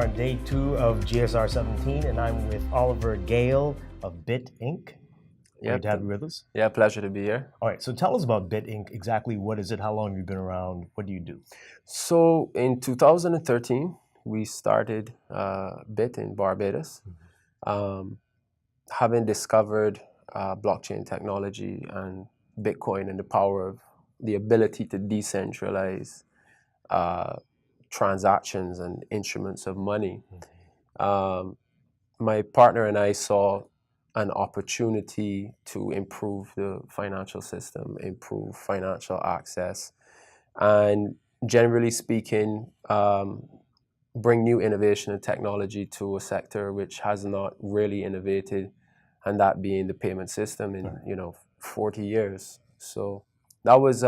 on day 2 of GSR 17, and I'm with Oliver Gale of Bitt Inc. Great to have you with us. Yeah, pleasure to be here. All right, so tell us about Bitt Inc. Exactly what is it? How long have you been around? What do you do? So in 2013, we started Bitt in Barbados. Having discovered blockchain technology and Bitcoin and the power of the ability to decentralize transactions and instruments of money, my partner and I saw an opportunity to improve the financial system, improve financial access, and generally speaking, bring new innovation and technology to a sector which has not really innovated, and that being the payment system in 40 years. So that was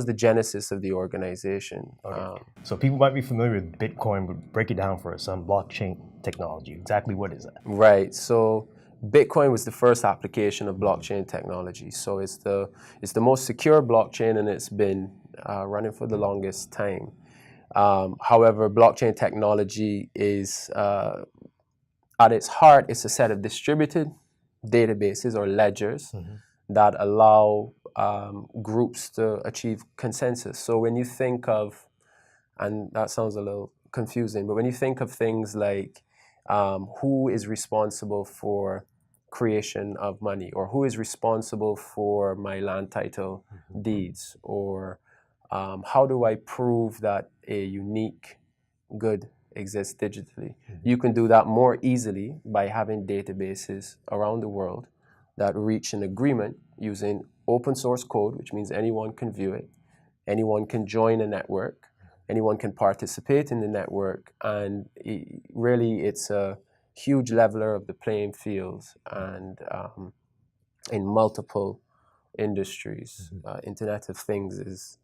the genesis of the organization. Okay. So people might be familiar with Bitcoin, but break it down for us. Some blockchain technology. Exactly what is that? Right. So Bitcoin was the first application of blockchain technology. So it's the most secure blockchain, and it's been running for the longest time. However, blockchain technology is, at its heart, it's a set of distributed databases or ledgers that allow groups to achieve consensus. So when you think of, and that sounds a little confusing, but when you think of things like who is responsible for creation of money, or who is responsible for my land title deeds, or how do I prove that a unique good exists digitally? You can do that more easily by having databases around the world that reach an agreement using open source code, which means anyone can view it, anyone can join a network, anyone can participate in the network, and really it's a huge leveler of the playing fields, and in multiple industries. Internet of Things is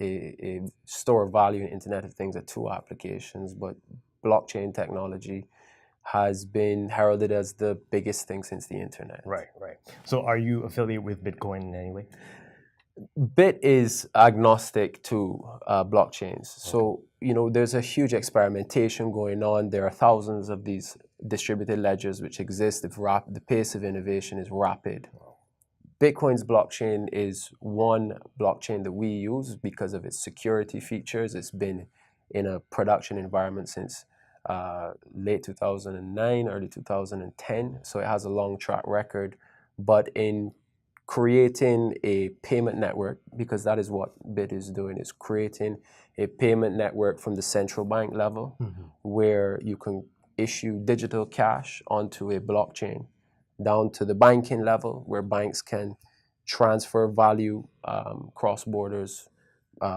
a store of value in Internet of Things are two applications, but blockchain technology has been heralded as the biggest thing since the internet. Right. So are you affiliated with Bitcoin in any way? Bitt is agnostic to blockchains. So, there's a huge experimentation going on. There are thousands of these distributed ledgers which exist. The pace of innovation is rapid. Bitcoin's blockchain is one blockchain that we use because of its security features. It's been in a production environment since late 2009, early 2010, so it has a long track record. But in creating a payment network, because that is what Bitt is doing, is creating a payment network from the central bank level, where you can issue digital cash onto a blockchain, down to the banking level, where banks can transfer value cross borders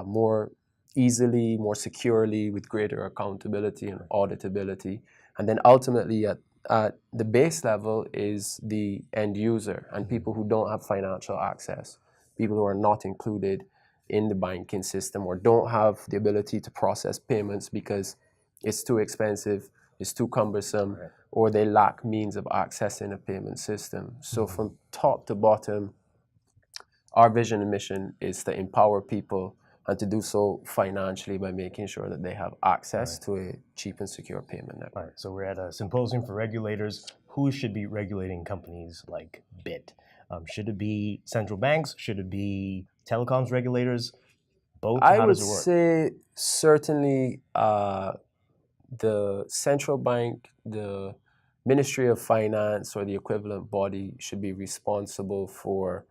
more easily, more securely, with greater accountability and auditability. And then ultimately at the base level is the end user and people who don't have financial access, people who are not included in the banking system or don't have the ability to process payments because it's too expensive, it's too cumbersome, or they lack means of accessing a payment system. So from top to bottom, our vision and mission is to empower people, and to do so financially by making sure that they have access to a cheap and secure payment network. All right, so we're at a symposium for regulators. Who should be regulating companies like Bitt? Should it be central banks? Should it be telecoms regulators? Both? How does it work? I would say certainly the central bank, the Ministry of Finance, or the equivalent body should be responsible for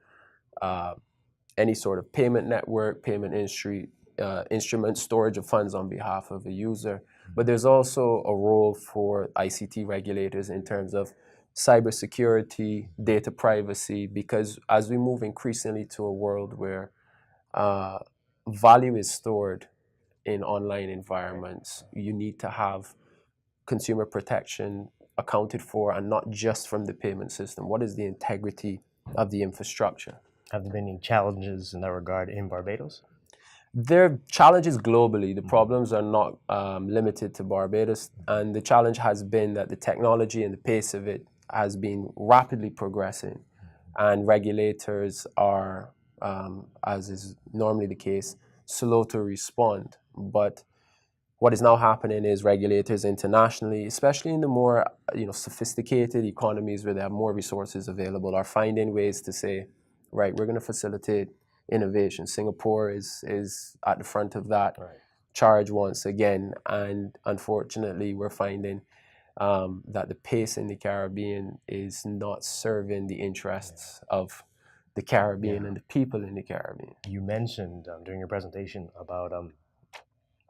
any sort of payment network, payment instrument, storage of funds on behalf of a user. But there's also a role for ICT regulators in terms of cybersecurity, data privacy, because as we move increasingly to a world where value is stored in online environments, you need to have consumer protection accounted for, and not just from the payment system. What is the integrity of the infrastructure? Have there been any challenges in that regard in Barbados? There are challenges globally. The problems are not limited to Barbados, and the challenge has been that the technology and the pace of it has been rapidly progressing, and regulators are, as is normally the case, slow to respond. But what is now happening is regulators internationally, especially in the more sophisticated economies where they have more resources available, are finding ways to say, right, we're going to facilitate innovation. Singapore is at the front of that charge once again, and unfortunately, we're finding that the pace in the Caribbean is not serving the interests of the Caribbean and the people in the Caribbean. You mentioned during your presentation about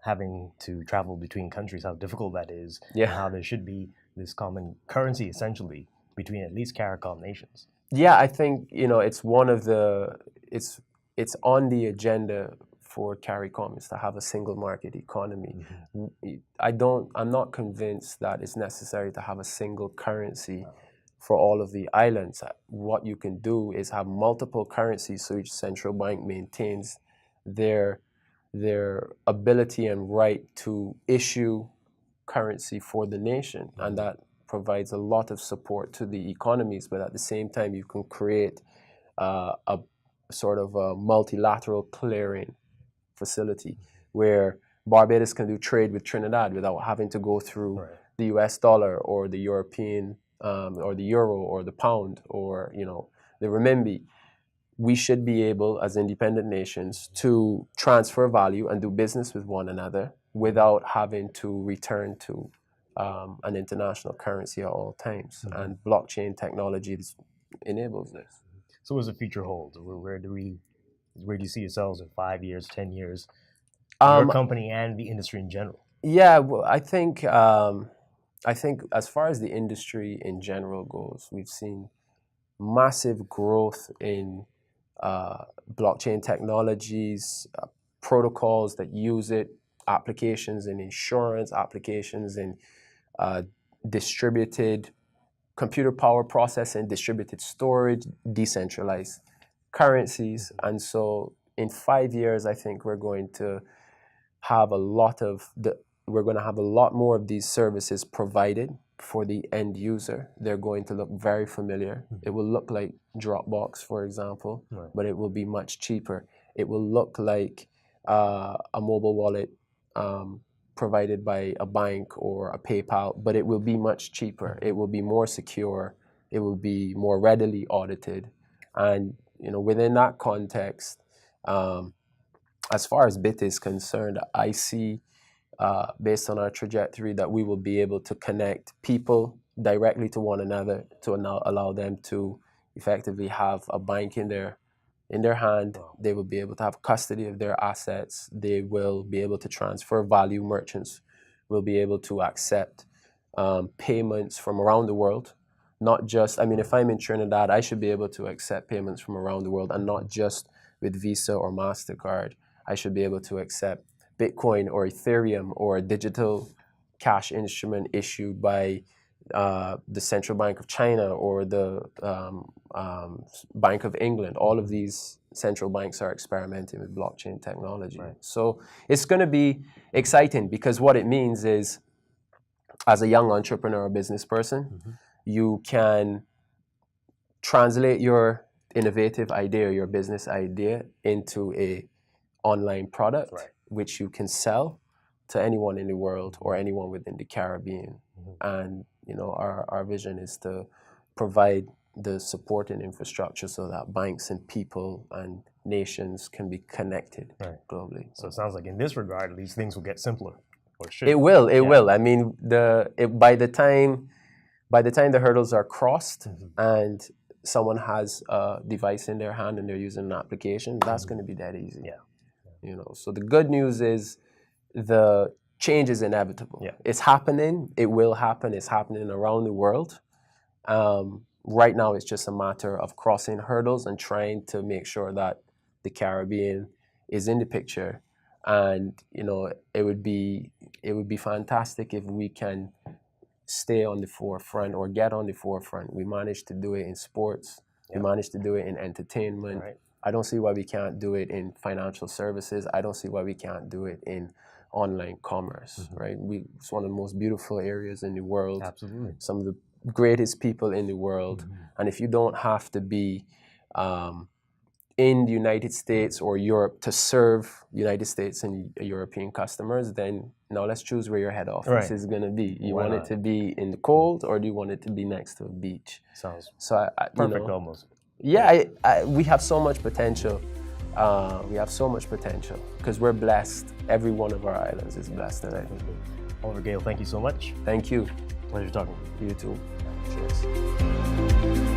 having to travel between countries, how difficult that is, and how there should be this common currency, essentially, between at least CARICOM nations. Yeah, I think it's one of the it's on the agenda for CARICOM is to have a single market economy. I'm not convinced that it's necessary to have a single currency for all of the islands. What you can do is have multiple currencies so each central bank maintains their ability and right to issue currency for the nation, and that provides a lot of support to the economies, but at the same time you can create a sort of a multilateral clearing facility where Barbados can do trade with Trinidad without having to go through the US dollar or the European or the euro or the pound or the renminbi. We should be able, as independent nations, to transfer value and do business with one another without having to return to an international currency at all times. And blockchain technology enables this. So what does the future hold? Where do you see yourselves in 5 years, 10 years, your company and the industry in general? Yeah, well, I think as far as the industry in general goes, we've seen massive growth in blockchain technologies, protocols that use it, applications in insurance, applications in distributed computer power processing, distributed storage, decentralized currencies. And so in 5 years, I think we're going to have a lot more of these services provided for the end user. They're going to look very familiar. It will look like Dropbox, for example, but it will be much cheaper. It will look like a mobile wallet provided by a bank or a PayPal, but it will be much cheaper. It will be more secure. It will be more readily audited. And within that context, as far as Bitt is concerned, I see, based on our trajectory, that we will be able to connect people directly to one another to allow them to effectively have a bank in their hand. They will be able to have custody of their assets. They will be able to transfer value. Merchants will be able to accept payments from around the world. Not just, if I'm in Trinidad, I should be able to accept payments from around the world, and not just with Visa or MasterCard. I should be able to accept Bitcoin or Ethereum or a digital cash instrument issued by the Central Bank of China or the Bank of England. All of these central banks are experimenting with blockchain technology. So it's going to be exciting, because what it means is, as a young entrepreneur or business person, you can translate your innovative idea, your business idea, into a online product, which you can sell to anyone in the world or anyone within the Caribbean. And our vision is to provide the support and infrastructure so that banks and people and nations can be connected globally. So it sounds like in this regard, these things will get simpler, or should. It will. It will. By the time the hurdles are crossed and someone has a device in their hand and they're using an application, that's going to be that easy. So the good news is the change is inevitable. It's happening. It will happen. It's happening around the world. Right now, it's just a matter of crossing hurdles and trying to make sure that the Caribbean is in the picture. And it would be fantastic if we can stay on the forefront or get on the forefront. We managed to do it in sports. We managed to do it in entertainment. I don't see why we can't do it in financial services. I don't see why we can't do it in online commerce, It's one of the most beautiful areas in the world. Absolutely. Some of the greatest people in the world. And if you don't have to be in the United States or Europe to serve United States and European customers, then now let's choose where your head office is going to be. You want it to be in the cold, or do you want it to be next to a beach? Sounds so perfect, almost. Yeah, we have so much potential. We have so much potential because we're blessed. Every one of our islands is blessed. And Oliver, Gale, thank you so much. Thank you. Pleasure talking to you. You too. Cheers.